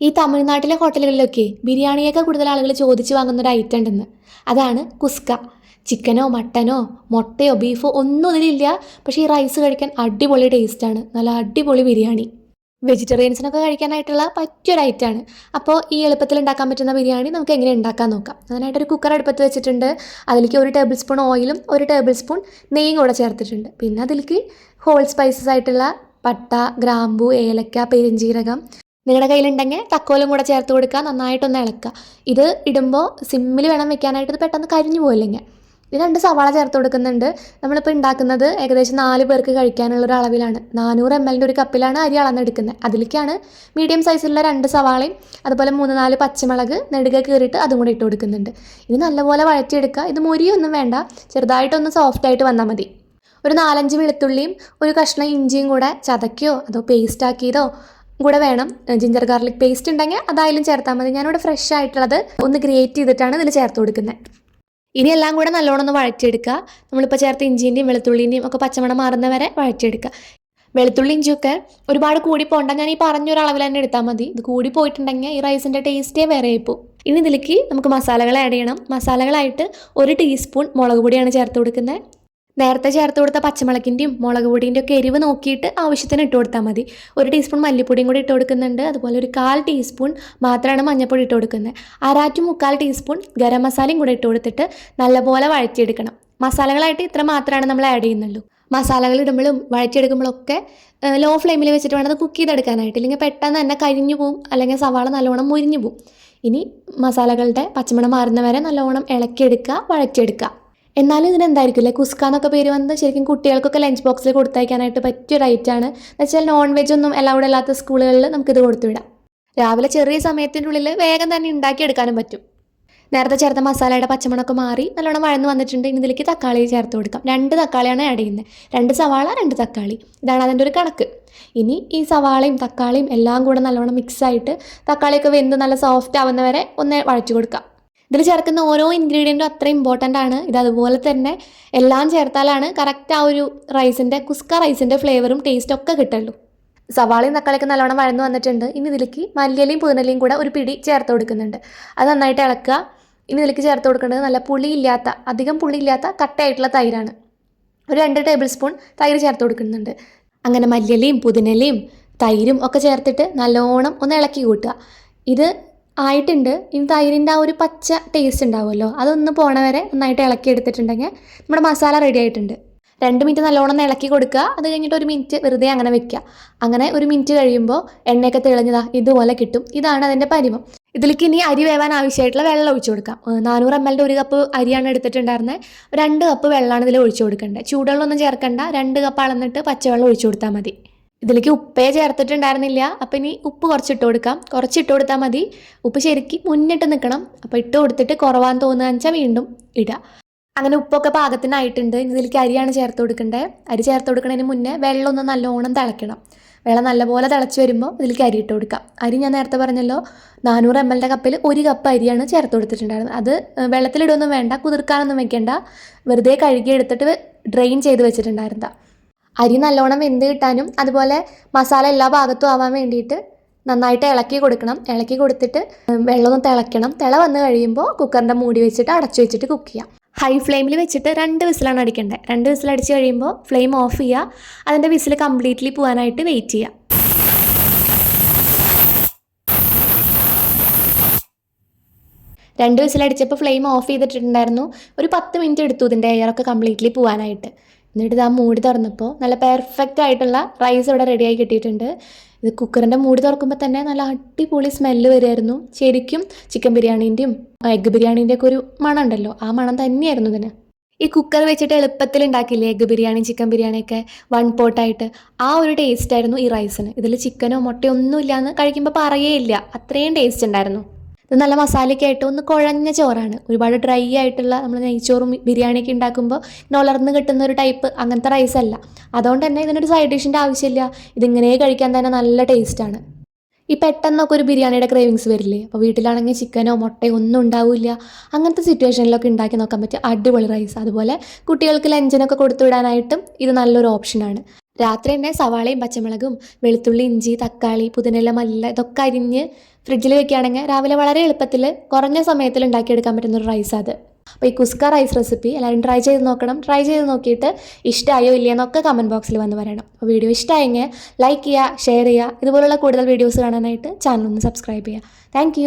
ഈ തമിഴ്നാട്ടിലെ ഹോട്ടലുകളിലൊക്കെ ബിരിയാണിയൊക്കെ കൂടുതൽ ആളുകൾ ചോദിച്ചു വാങ്ങുന്ന ഒരു ഐറ്റം ഉണ്ടെന്ന്. അതാണ് കുസ്ക. ചിക്കനോ മട്ടനോ മുട്ടയോ ബീഫോ ഒന്നും ഇതിലില്ല. പക്ഷേ ഈ റൈസ് കഴിക്കാൻ അടിപൊളി ടേസ്റ്റാണ്. നല്ല അടിപൊളി ബിരിയാണി. വെജിറ്റേറിയൻസിനൊക്കെ കഴിക്കാനായിട്ടുള്ള പറ്റിയൊരു ഐറ്റമാണ്. അപ്പോൾ ഈ എളുപ്പത്തിൽ ഉണ്ടാക്കാൻ പറ്റുന്ന ബിരിയാണി നമുക്ക് എങ്ങനെ ഉണ്ടാക്കാൻ നോക്കാം. അതിനായിട്ടൊരു കുക്കർ അടുപ്പത്ത് വെച്ചിട്ടുണ്ട്. അതിലേക്ക് 1 ടേബിൾ സ്പൂൺ ഓയിലും 1 ടേബിൾ സ്പൂൺ നെയ്യും കൂടെ ചേർത്തിട്ടുണ്ട്. പിന്നെ അതിലേക്ക് ഹോൾ സ്പൈസസ് ആയിട്ടുള്ള പട്ട, ഗ്രാമ്പു, ഏലക്ക, പെരുംജീരകം, നിങ്ങളുടെ കയ്യിലുണ്ടെങ്കിൽ തക്കോലും കൂടെ ചേർത്ത് കൊടുക്കുക. നന്നായിട്ടൊന്ന് ഇളക്കുക. ഇത് ഇടുമ്പോൾ സിമ്മിൽ വേണം വെക്കാനായിട്ട്. ഇത് പെട്ടെന്ന് കരിഞ്ഞു പോയില്ലെങ്കിൽ. ഇത് 2 സവാള ചേർത്ത് കൊടുക്കുന്നുണ്ട്. നമ്മളിപ്പോൾ ഉണ്ടാക്കുന്നത് ഏകദേശം 4 പേർക്ക് കഴിക്കാനുള്ള ഒരു അളവിലാണ്. 400 ml ഒരു കപ്പിലാണ് അരി അളന്നെടുക്കുന്നത്. അതിലേക്കാണ് മീഡിയം സൈസിലുള്ള 2 സവാളയും അതുപോലെ 3-4 പച്ചമുളക് നെടുക കീറിയിട്ട് അതും കൂടെ ഇട്ട് കൊടുക്കുന്നുണ്ട്. ഇത് നല്ലപോലെ വഴറ്റിയെടുക്കുക. ഇത് മുരിയൊന്നും വേണ്ട, ചെറുതായിട്ടൊന്ന് സോഫ്റ്റായിട്ട് വന്നാൽ മതി. ഒരു 4-5 വെളുത്തുള്ളിയും ഒരു കഷ്ണം ഇഞ്ചിയും കൂടെ ചതയ്ക്കോ അതോ പേസ്റ്റ് ആക്കിയതോ കൂടെ വേണം. ജിഞ്ചർ ഗാർലിക് പേസ്റ്റ് ഉണ്ടെങ്കിൽ അതായാലും ചേർത്താൽ മതി. ഞാനിവിടെ ഫ്രഷ് ആയിട്ടുള്ളത് ഒന്ന് ഗ്രേറ്റ് ചെയ്തിട്ടാണ് ഇതിൽ ചേർത്ത് കൊടുക്കുന്നത്. ഇനി എല്ലാം കൂടെ നല്ലോണം ഒന്ന് വഴറ്റിയെടുക്കുക. നമ്മളിപ്പോൾ ചേർത്ത് ഇഞ്ചിൻ്റെയും വെളുത്തുള്ളിൻ്റെയും ഒക്കെ പച്ചമണം മാറുന്ന വരെ വഴറ്റിയെടുക്കുക. വെളുത്തുള്ളി ഇഞ്ചിയൊക്കെ ഒരുപാട് കൂടി പോകണ്ട. ഞാൻ ഈ പറഞ്ഞൊരളവിൽ തന്നെ എടുത്താൽ മതി. ഇത് കൂടി പോയിട്ടുണ്ടെങ്കിൽ ഈ റൈസിൻ്റെ ടേസ്റ്റേ വേറെ ആയിപ്പോവും. ഇനി ഇതിലേക്ക് നമുക്ക് മസാലകൾ ആഡ് ചെയ്യണം. മസാലകളായിട്ട് 1 ടീസ്പൂൺ മുളക് പൊടിയാണ് ചേർത്ത് കൊടുക്കുന്നത്. നേരത്തെ ചേർത്ത് കൊടുത്ത പച്ചമുളകിൻ്റെയും മുളക് പൊടിൻ്റെ ഒക്കെ എരിവ് നോക്കിയിട്ട് ആവശ്യത്തിന് ഇട്ട് കൊടുത്താൽ മതി. 1 ടീസ്പൂൺ മല്ലിപ്പൊടിയും കൂടി ഇട്ട് കൊടുക്കുന്നുണ്ട്. അതുപോലെ ഒരു 1/4 ടീസ്പൂൺ മാത്രമാണ് മഞ്ഞൾപ്പൊടി ഇട്ട് കൊടുക്കുന്നത്. 1/2-3/4 ടീസ്പൂൺ ഗരം മസാലയും കൂടെ ഇട്ട് കൊടുത്തിട്ട് നല്ലപോലെ വഴറ്റിയെടുക്കണം. മസാലകളായിട്ട് ഇത്ര മാത്രമാണ് നമ്മൾ ആഡ് ചെയ്യുന്നുള്ളൂ. മസാലകൾ ഇടുമ്പോഴും വഴറ്റിയെടുക്കുമ്പോഴൊക്കെ ലോ ഫ്ലെയിമിൽ വെച്ചിട്ട് വേണം അത് കുക്ക് ചെയ്തെടുക്കാനായിട്ട്. ഇല്ലെങ്കിൽ പെട്ടെന്ന് തന്നെ കരിഞ്ഞു പോവും, അല്ലെങ്കിൽ സവാള നല്ലോണം മുരിഞ്ഞു പോവും. ഇനി മസാലകളുടെ പച്ചമണം മാറുന്നവരെ നല്ലോണം ഇളക്കിയെടുക്കുക, വഴറ്റിയെടുക്കുക. എന്നാലും ഇതിനെന്തായിരിക്കില്ലേ കുസ്ക എന്നൊക്കെ പേര് വന്നത് ശരിക്കും കുട്ടികൾക്കൊക്കെ ലഞ്ച് ബോക്സിൽ കൊടുത്തയക്കാനായിട്ട് പറ്റിയൊരു ഐറ്റമാണ്. എന്നുവെച്ചാൽ നോൺ വെജ് ഒന്നും അലൗഡ് അല്ലാത്ത സ്കൂളുകളിൽ നമുക്കിത് കൊടുത്തുവിടാം. രാവിലെ ചെറിയ സമയത്തിൻ്റെ ഉള്ളിൽ വേഗം തന്നെ ഉണ്ടാക്കിയെടുക്കാനും പറ്റും. നേരത്തെ ചേർത്ത മസാലയുടെ പച്ചമണമൊക്കെ മാറി നല്ലോണം വഴന്ന് വന്നിട്ടുണ്ട്. ഇനി ഇതിലേക്ക് തക്കാളി ചേർത്ത് കൊടുക്കാം. 2 തക്കാളിയാണ് ആഡ് ചെയ്യുന്നത്. 2 സവാള 2 തക്കാളി, ഇതാണ് അതിൻ്റെ ഒരു കണക്ക്. ഇനി ഈ സവാളയും തക്കാളിയും എല്ലാം കൂടെ നല്ലോണം മിക്സായിട്ട് തക്കാളിയൊക്കെ വെന്ത് നല്ല സോഫ്റ്റ് ആവുന്നവരെ ഒന്ന് വഴറ്റി കൊടുക്കാം. ഇതിൽ ചേർക്കുന്ന ഓരോ ഇൻഗ്രീഡിയൻറ്റും അത്ര ഇമ്പോർട്ടൻ്റ് ആണ്. ഇത് അതുപോലെ തന്നെ എല്ലാം ചേർത്താലാണ് കറക്റ്റ് ആ ഒരു റൈസിൻ്റെ കുസ്ക റൈസിൻ്റെ ഫ്ലേവറും ടേസ്റ്റും ഒക്കെ കിട്ടുള്ളൂ. സവാളയും തക്കാളിയൊക്കെ നല്ലോണം വഴന്ന് വന്നിട്ടുണ്ട്. ഇനി ഇതിലേക്ക് മല്ലിയിലയും പുതിനയിലയും കൂടെ ഒരു പിടി ചേർത്ത് കൊടുക്കുന്നുണ്ട്. അത് നന്നായിട്ട് ഇളക്കുക. ഇനി ഇതിലേക്ക് ചേർത്ത് കൊടുക്കേണ്ടത് നല്ല പുളിയില്ലാത്ത, അധികം പുളിയില്ലാത്ത കട്ടയായിട്ടുള്ള തൈരാണ്. ഒരു 2 ടേബിൾ സ്പൂൺ തൈര് ചേർത്ത് കൊടുക്കുന്നുണ്ട്. അങ്ങനെ മല്ലിയിലയും പുതിനയിലയും തൈരും ഒക്കെ ചേർത്തിട്ട് നല്ലോണം ഒന്ന് ഇളക്കി കൂട്ടുക. ഇത് ആയിട്ടുണ്ട്. ഇനി തൈരിൻ്റെ ആ ഒരു പച്ച ടേസ്റ്റ് ഉണ്ടാവുമല്ലോ, അതൊന്ന് പോണ വരെ നന്നായിട്ട് ഇളക്കി എടുത്തിട്ടുണ്ടെങ്കിൽ നമ്മുടെ മസാല റെഡി ആയിട്ടുണ്ട്. 2 മിനിറ്റ് നല്ലോണം ഇളക്കി കൊടുക്കുക. അത് കഴിഞ്ഞിട്ട് 1 മിനിറ്റ് വെറുതെ അങ്ങനെ വെക്കുക. അങ്ങനെ 1 മിനിറ്റ് കഴിയുമ്പോൾ എണ്ണയൊക്കെ തെളിഞ്ഞതാ ഇതുപോലെ കിട്ടും. ഇതാണ് അതിൻ്റെ പരിമം. ഇതിലേക്ക് ഇനി അരി വേവാൻ ആവശ്യമായിട്ടുള്ള വെള്ളം ഒഴിച്ചു കൊടുക്കാം. 400 ml 1 കപ്പ് അരിയാണ് എടുത്തിട്ടുണ്ടായിരുന്നത്. 2 കപ്പ് വെള്ളമാണ് ഇതിൽ ഒഴിച്ചു കൊടുക്കേണ്ടത്. ചൂടുവെള്ളമൊന്നും ചേർക്കണ്ട. 2 കപ്പ് അളന്നിട്ട് പച്ചവെള്ളം ഒഴിച്ചു കൊടുത്താൽ മതി. ഇതിലേക്ക് ഉപ്പേ ചേർത്തിട്ടുണ്ടായിരുന്നില്ല. അപ്പം ഇനി ഉപ്പ് കുറച്ചിട്ട് കൊടുക്കാം. കുറച്ചിട്ട് കൊടുത്താൽ മതി. ഉപ്പ് ശരിക്കും മുന്നിട്ട് നിൽക്കണം. അപ്പോൾ ഇട്ട് കൊടുത്തിട്ട് കുറവാന്ന് തോന്നുകയെന്ന് വെച്ചാൽ വീണ്ടും ഇടുക. അങ്ങനെ ഉപ്പൊക്കെ പാകത്തിനായിട്ടുണ്ട്. ഇനി ഇതിലേക്ക് അരിയാണ് ചേർത്ത് കൊടുക്കേണ്ടത്. അരി ചേർത്ത് കൊടുക്കുന്നതിന് മുന്നേ വെള്ളം ഒന്ന് നല്ലോണം തിളയ്ക്കണം. വെള്ളം നല്ലപോലെ തിളച്ച് വരുമ്പോൾ ഇതിലേക്ക് അരി ഇട്ട് കൊടുക്കാം. അരി ഞാൻ നേരത്തെ പറഞ്ഞല്ലോ, 400 ml കപ്പിൽ 1 കപ്പ് അരിയാണ് ചേർത്ത് കൊടുത്തിട്ടുണ്ടായിരുന്നത്. അത് വെള്ളത്തിലിടൊന്നും വേണ്ട, കുതിർക്കാനൊന്നും വെക്കേണ്ട. വെറുതെ കഴുകി എടുത്തിട്ട് ഡ്രെയിൻ ചെയ്ത് വെച്ചിട്ടുണ്ടായിരുന്നതാണ്. അരി നല്ലോണം വെന്ത് കിട്ടാനും അതുപോലെ മസാല എല്ലാ ഭാഗത്തും ആവാൻ വേണ്ടിയിട്ട് നന്നായിട്ട് ഇളക്കി കൊടുക്കണം. ഇളക്കി കൊടുത്തിട്ട് വെള്ളമൊന്ന് തിളയ്ക്കണം. തിള വന്ന് കഴിയുമ്പോൾ കുക്കറിൻ്റെ മൂടി വെച്ചിട്ട് അടച്ചു വെച്ചിട്ട് കുക്ക് ചെയ്യാം. ഹൈ ഫ്ലെയിമിൽ വെച്ചിട്ട് 2 വിസിലാണ് അടിക്കേണ്ടത്. 2 വിസിൽ അടിച്ച് കഴിയുമ്പോൾ ഫ്ലെയിം ഓഫ് ചെയ്യുക. അതിൻ്റെ വിസിൽ കംപ്ലീറ്റ്ലി പോകാനായിട്ട് വെയിറ്റ് ചെയ്യുക. 2 വിസിലടിച്ചപ്പോൾ ഫ്ലെയിം ഓഫ് ചെയ്തിട്ടുണ്ടായിരുന്നു. ഒരു 10 മിനിറ്റ് എടുത്തു ഇതിൻ്റെ എയറൊക്കെ കംപ്ലീറ്റ്ലി പോകാനായിട്ട്. എന്നിട്ട് ഇതാ മൂടി തുറന്നപ്പോൾ നല്ല പെർഫെക്റ്റ് ആയിട്ടുള്ള റൈസ് ഇവിടെ റെഡിയായി കിട്ടിയിട്ടുണ്ട്. ഇത് കുക്കറിൻ്റെ മൂടി തുറക്കുമ്പോൾ തന്നെ നല്ല അടിപൊളി സ്മെല്ല് വരുമായിരുന്നു. ശരിക്കും ചിക്കൻ ബിരിയാണീൻ്റെയും എഗ്ഗ് ബിരിയാണീൻ്റെ ഒരു മണം ഉണ്ടല്ലോ, ആ മണം തന്നെയായിരുന്നു ഇതിന്. ഈ കുക്കർ വെച്ചിട്ട് എളുപ്പത്തിൽ ഉണ്ടാക്കില്ലേ എഗ്ഗ് ബിരിയാണി ചിക്കൻ ബിരിയാണിയൊക്കെ 1 പോട്ടായിട്ട്, ആ ഒരു ടേസ്റ്റ് ആയിരുന്നു ഈ റൈസിന്. ഇതിൽ ചിക്കനോ മുട്ടയോ ഒന്നും ഇല്ലയെന്ന് കഴിക്കുമ്പോൾ പറയേയില്ല, അത്രയും ടേസ്റ്റ് ഉണ്ടായിരുന്നു. ഇത് നല്ല മസാലയൊക്കെ ആയിട്ട് ഒന്ന് കുഴഞ്ഞ ചോറാണ്. ഒരുപാട് ഡ്രൈ ആയിട്ടുള്ള നമ്മൾ നെയ്ച്ചോറും ബിരിയാണിയൊക്കെ ഉണ്ടാക്കുമ്പോൾ ഉലർന്ന് കിട്ടുന്ന ഒരു ടൈപ്പ് അങ്ങനത്തെ റൈസല്ല. അതുകൊണ്ട് തന്നെ ഇതിനൊരു സൈഡ് ഡിഷിൻ്റെ ആവശ്യമില്ല. ഇതിങ്ങനെ കഴിക്കാൻ തന്നെ നല്ല ടേസ്റ്റാണ്. ഈ പെട്ടെന്നൊക്കെ ഒരു ബിരിയാണിയുടെ ക്രേവിങ്സ് വരില്ലേ, അപ്പോൾ വീട്ടിലാണെങ്കിൽ ചിക്കനോ മുട്ടയോ ഒന്നും ഉണ്ടാവില്ല. അങ്ങനത്തെ സിറ്റുവേഷനിലൊക്കെ ഉണ്ടാക്കി നോക്കാൻ പറ്റിയ അടിപൊളി റൈസ്. അതുപോലെ കുട്ടികൾക്ക് ലഞ്ചിനൊക്കെ കൊടുത്തു വിടാനായിട്ടും ഇത് നല്ലൊരു ഓപ്ഷനാണ്. രാത്രി തന്നെ സവാളയും പച്ചമുളകും വെളുത്തുള്ളി ഇഞ്ചി തക്കാളി പുതിനയില മല്ലിയില ഇതൊക്കെ അരിഞ്ഞ് ഫ്രിഡ്ജിൽ വെക്കുകയാണെങ്കിൽ രാവിലെ വളരെ എളുപ്പത്തിൽ കുറഞ്ഞ സമയത്തിൽ ഉണ്ടാക്കിയെടുക്കാൻ പറ്റുന്ന ഒരു റൈസ് അത്. അപ്പോൾ ഈ കുസ്ക റൈസ് റെസിപ്പി എല്ലാവരും ട്രൈ ചെയ്ത് നോക്കണം. ട്രൈ ചെയ്ത് നോക്കിയിട്ട് ഇഷ്ടമായോ ഇല്ലയെന്നൊക്കെ കമൻറ്റ് ബോക്സിൽ വന്ന് പറയണം. അപ്പോൾ വീഡിയോ ഇഷ്ടമായെങ്കിൽ ലൈക്ക് ചെയ്യുക, ഷെയർ ചെയ്യുക. ഇതുപോലുള്ള കൂടുതൽ വീഡിയോസ് കാണാനായിട്ട് ചാനൽ ഒന്ന് സബ്സ്ക്രൈബ് ചെയ്യുക. താങ്ക്